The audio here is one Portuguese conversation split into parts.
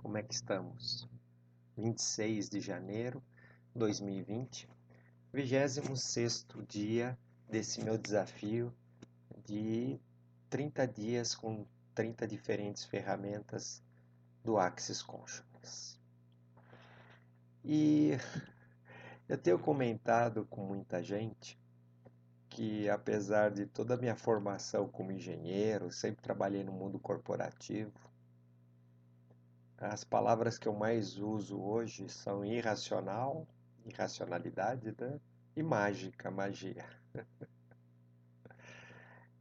Como é que estamos? 26 de janeiro de 2020, 26º dia desse meu desafio de 30 dias com 30 diferentes ferramentas do Axis Consciousness. E eu tenho comentado com muita gente que, apesar de toda a minha formação como engenheiro, sempre trabalhei no mundo corporativo, as palavras que eu mais uso hoje são irracional, irracionalidade, né? E mágica, magia.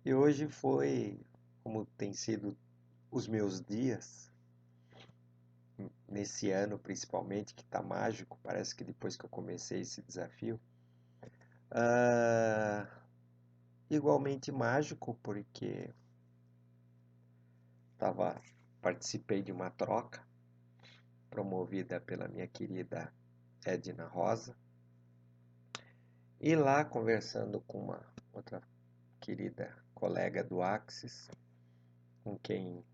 E hoje foi, como tem sido os meus dias, nesse ano principalmente, que está mágico, parece que depois que eu comecei esse desafio, ah, igualmente mágico, porque participei de uma troca promovida pela minha querida Edna Rosa, e lá conversando com uma outra querida colega do Axis, com quem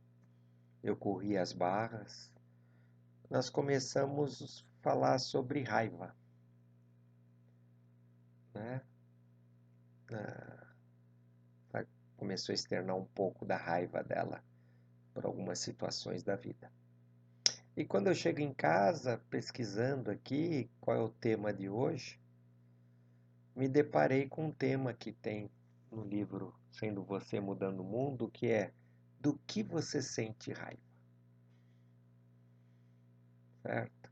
eu corri as barras, nós começamos a falar sobre raiva, né? Ela começou a externar um pouco da raiva dela por algumas situações da vida. E quando eu chego em casa, pesquisando aqui qual é o tema de hoje, me deparei com um tema que tem no livro Sendo Você Mudando o Mundo, que é: do que você sente raiva? Certo?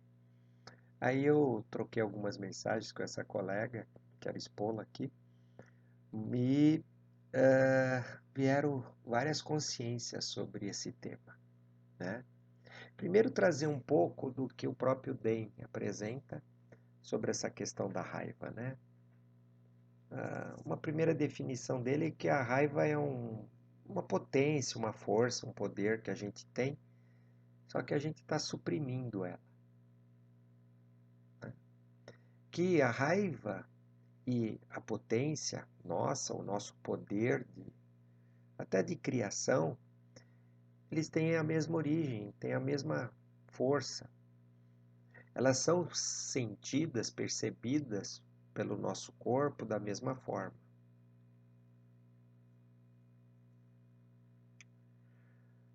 Aí eu troquei algumas mensagens com essa colega, quero expô-la aqui, e vieram várias consciências sobre esse tema, né? Primeiro, trazer um pouco do que o próprio Dane apresenta sobre essa questão da raiva, né? Uma primeira definição dele é que a raiva é uma potência, uma força, um poder que a gente tem, só que a gente está suprimindo ela. Né? Que a raiva e a potência nossa, o nosso poder até de criação, eles têm a mesma origem, têm a mesma força. Elas são sentidas, percebidas pelo nosso corpo da mesma forma.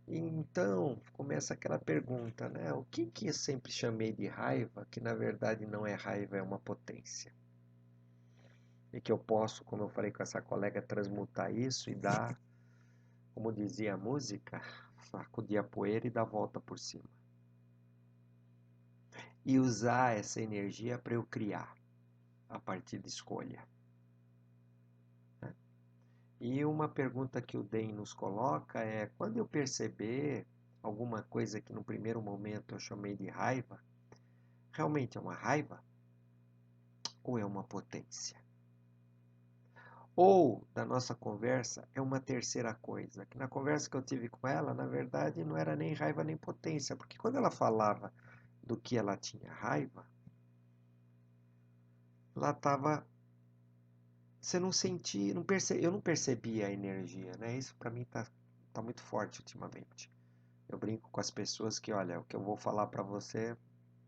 Então, começa aquela pergunta, né? O que eu sempre chamei de raiva, que na verdade não é raiva, é uma potência. E que eu posso, como eu falei com essa colega, transmutar isso e dar, como dizia a música, sacudir a poeira e dar a volta por cima. E usar essa energia para eu criar, a partir de escolha. Né? E uma pergunta que o DEM nos coloca é: quando eu perceber alguma coisa que no primeiro momento eu chamei de raiva, realmente é uma raiva? Ou é uma potência? Ou, da nossa conversa, é uma terceira coisa, que na conversa que eu tive com ela, na verdade, não era nem raiva nem potência, porque quando ela falava do que ela tinha raiva, ela estava... Você não sentia, eu não percebia a energia, né? Isso para mim tá muito forte ultimamente. Eu brinco com as pessoas que, olha, o que eu vou falar para você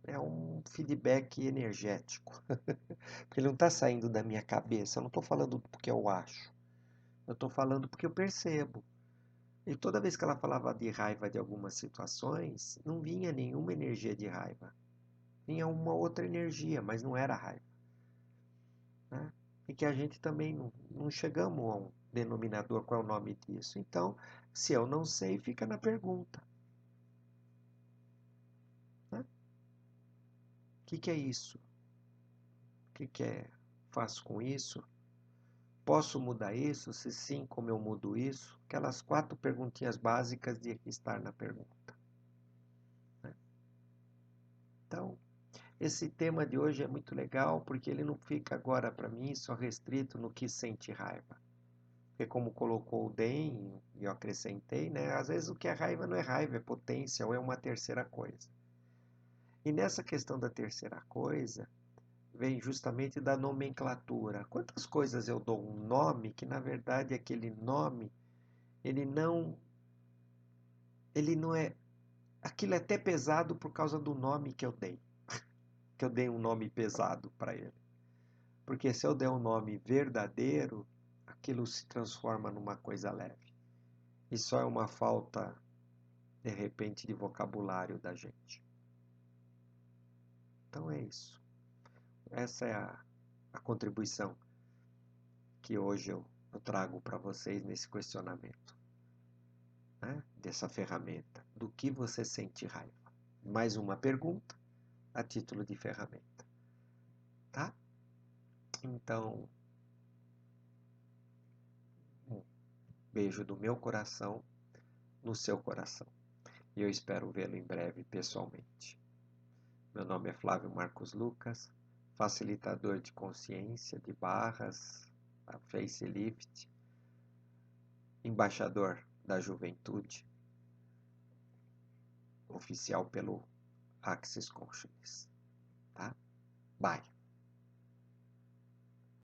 é um feedback energético. Porque ele não está saindo da minha cabeça, eu não estou falando porque eu acho. Eu estou falando porque eu percebo. E toda vez que ela falava de raiva de algumas situações, não vinha nenhuma energia de raiva. Vinha uma outra energia, mas não era raiva. Né? E que a gente também não chegamos a um denominador, qual é o nome disso. Então, se eu não sei, fica na pergunta. Né? O que é isso? O que faço com isso? Posso mudar isso? Se sim, como eu mudo isso? Aquelas 4 perguntinhas básicas de estar na pergunta. Né? Então, esse tema de hoje é muito legal porque ele não fica agora para mim só restrito no que sente raiva. Porque como colocou o DEM, e eu acrescentei, né? Às vezes o que é raiva, é potência ou é uma terceira coisa. E nessa questão da terceira coisa, vem justamente da nomenclatura. Quantas coisas eu dou um nome que na verdade aquele nome, ele não é aquilo é até pesado por causa do nome que eu dei. Que eu dei um nome pesado para ele. Porque se eu der um nome verdadeiro, aquilo se transforma numa coisa leve. E só é uma falta, de repente, de vocabulário da gente. Então é isso. Essa é a contribuição que hoje eu trago para vocês nesse questionamento, né? Dessa ferramenta. Do que você sente raiva? Mais uma pergunta a título de ferramenta. Tá? Então, um beijo do meu coração no seu coração. E eu espero vê-lo em breve pessoalmente. Meu nome é Flávio Marcos Lucas, facilitador de consciência de barras, a facelift, embaixador da juventude, oficial pelo Access Consciousness. Tá? Bye.